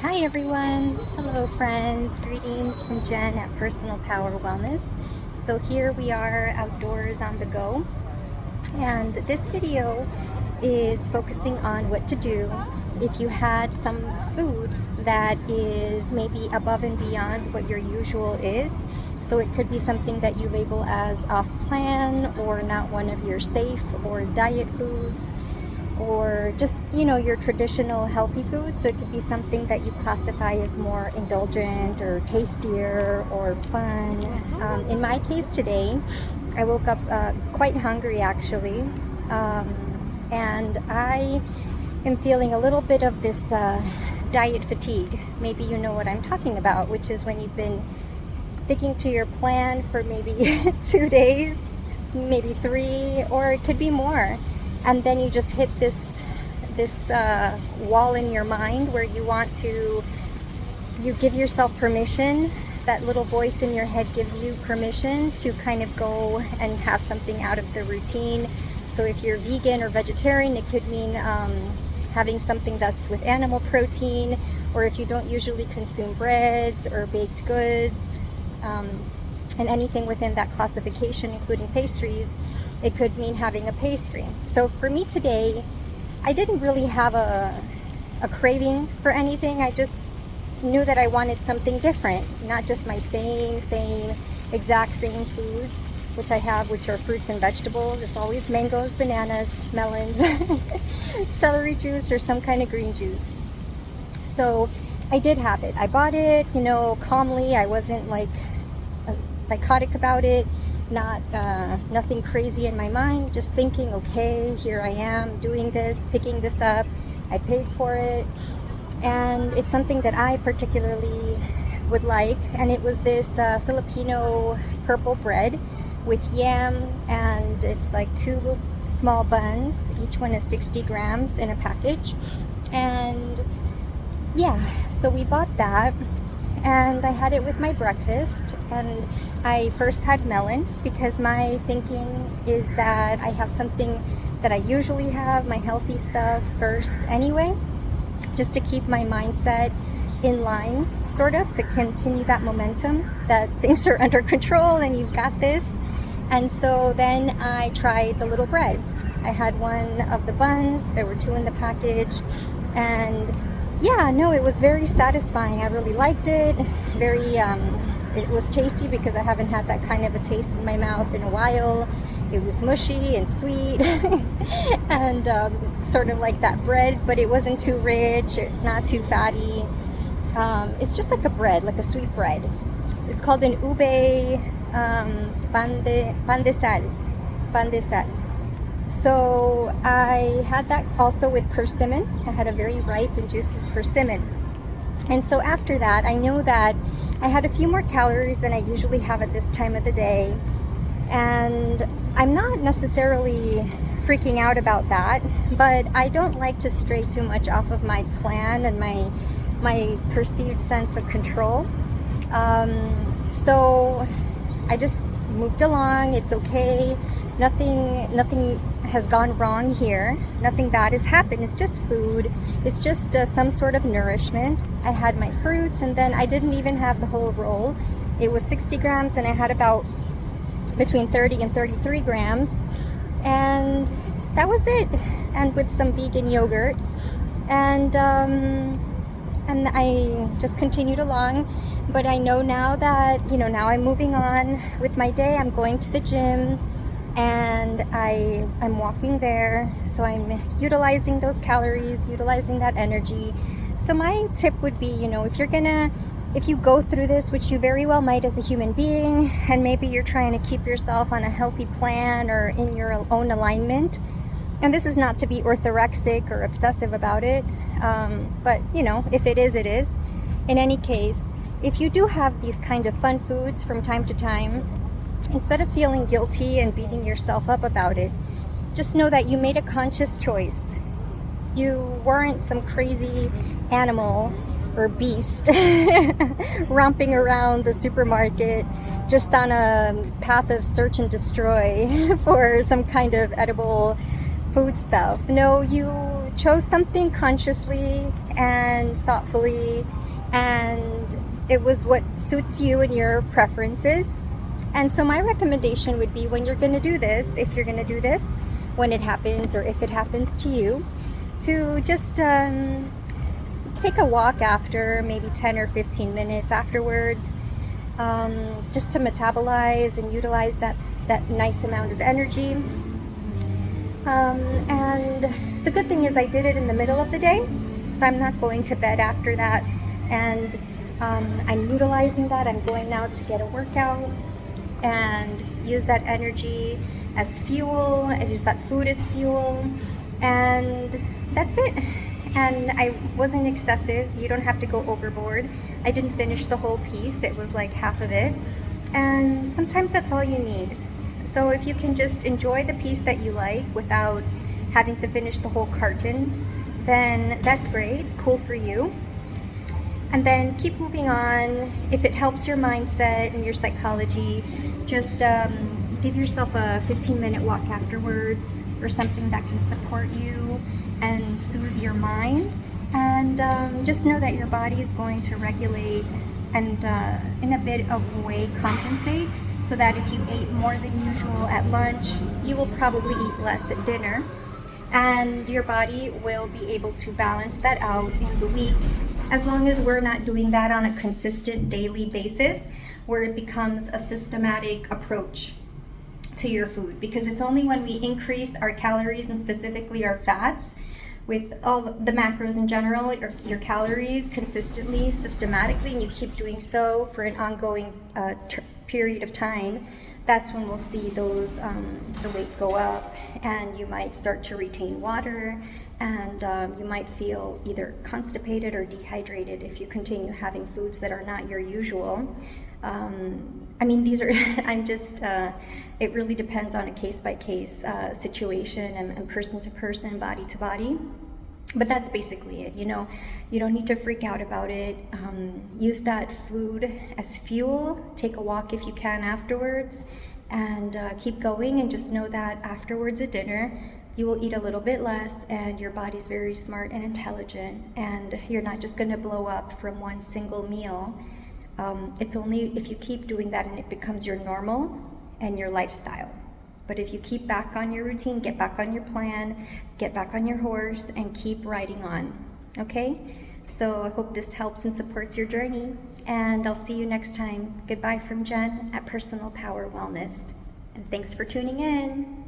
Hi everyone! Hello friends! Greetings from Jen at Personal Power Wellness. So here we are outdoors on the go, and this video is focusing on what to do if you had some food that is maybe above and beyond what your usual is. So it could be something that you label as off plan or not one of your safe or diet foods, or just your traditional healthy food. So it could be something that you classify as more indulgent or tastier or fun. In my case today, I woke up quite hungry actually, and I am feeling a little bit of this diet fatigue. Maybe you know what I'm talking about, which is when you've been sticking to your plan for maybe 2 days, maybe 3, or it could be more, and then you just hit this wall in your mind where you give yourself permission. That little voice in your head gives you permission to kind of go and have something out of the routine. So if you're vegan or vegetarian, it could mean having something that's with animal protein, or if you don't usually consume breads or baked goods, and anything within that classification, including pastries, it could mean having a pastry. So for me today, I didn't really have a craving for anything. I just knew that I wanted something different, not just my same exact same foods, which I have, which are fruits and vegetables. It's always mangoes, bananas, melons, celery juice, or some kind of green juice. So I did have it. I bought it, calmly. I wasn't like psychotic about it. Nothing crazy in my mind, just thinking, okay, here I am doing this, picking this up. I paid for it, and it's something that I particularly would like, and it was this Filipino purple bread with yam, and it's like 2 small buns. Each one is 60 grams in a package, and yeah, so we bought that, and I had it with my breakfast. And I first had melon because my thinking is that I have something that I usually have, my healthy stuff, first anyway, just to keep my mindset in line, sort of, to continue that momentum that things are under control and you've got this. And so then I tried the little bread. I had one of the buns, there were 2 in the package, and yeah, no, it was very satisfying. I really liked it. It was tasty because I haven't had that kind of a taste in my mouth in a while. It was mushy and sweet and sort of like that bread, but it wasn't too rich. It's not too fatty. It's just like a bread, like a sweet bread. It's called an ube pan de sal. So I had that also with persimmon. I had a very ripe and juicy persimmon. And so after that, I know that I had a few more calories than I usually have at this time of the day. And I'm not necessarily freaking out about that, but I don't like to stray too much off of my plan and my perceived sense of control. So I just moved along. It's okay. Nothing has gone wrong here. Nothing bad has happened. It's just food. It's just some sort of nourishment. I had my fruits, and then I didn't even have the whole roll. It was 60 grams, and I had about between 30 and 33 grams, and that was it. And with some vegan yogurt, and I just continued along. But I know now that now I'm moving on with my day. I'm going to the gym, and I'm walking there, so I'm utilizing those calories, utilizing that energy. So my tip would be, if you go through this, which you very well might as a human being, and maybe you're trying to keep yourself on a healthy plan or in your own alignment, and this is not to be orthorexic or obsessive about it, but if it is, it is. In any case, if you do have these kind of fun foods from time to time, instead of feeling guilty and beating yourself up about it, just know that you made a conscious choice. You weren't some crazy animal or beast romping around the supermarket just on a path of search and destroy for some kind of edible food stuff. No, you chose something consciously and thoughtfully, and it was what suits you and your preferences. And so my recommendation would be, when you're going to do this, if you're going to do this, when it happens or if it happens to you, to just take a walk after, maybe 10 or 15 minutes afterwards, just to metabolize and utilize that nice amount of energy. And the good thing is I did it in the middle of the day, so I'm not going to bed after that, and I'm utilizing that. I'm going out to get a workout and use that energy as fuel. I use that food as fuel, and that's it. And I wasn't excessive. You don't have to go overboard. I didn't finish the whole piece. It was like half of it. And sometimes that's all you need. So if you can just enjoy the piece that you like without having to finish the whole carton, then that's great. Cool for you. And then keep moving on. If it helps your mindset and your psychology, just give yourself a 15-minute walk afterwards, or something that can support you and soothe your mind. And just know that your body is going to regulate and in a bit of a way compensate, so that if you ate more than usual at lunch, you will probably eat less at dinner. And your body will be able to balance that out in the week, as long as we're not doing that on a consistent daily basis, where it becomes a systematic approach to your food. Because it's only when we increase our calories, and specifically our fats, with all the macros in general, your calories consistently, systematically, and you keep doing so for an ongoing period of time, that's when we'll see those the weight go up, and you might start to retain water, and you might feel either constipated or dehydrated if you continue having foods that are not your usual. I mean, these are, I'm just, it really depends on a case-by-case situation, and person to person, body to body. But that's basically it. You know, you don't need to freak out about it. Use that food as fuel. Take a walk if you can afterwards, and keep going. And just know that afterwards at dinner, you will eat a little bit less, and your body's very smart and intelligent, and you're not just going to blow up from one single meal. It's only if you keep doing that and it becomes your normal and your lifestyle. But if you keep back on your routine, get back on your plan, get back on your horse, and keep riding on, okay? So I hope this helps and supports your journey, and I'll see you next time. Goodbye from Jen at Personal Power Wellness, and thanks for tuning in.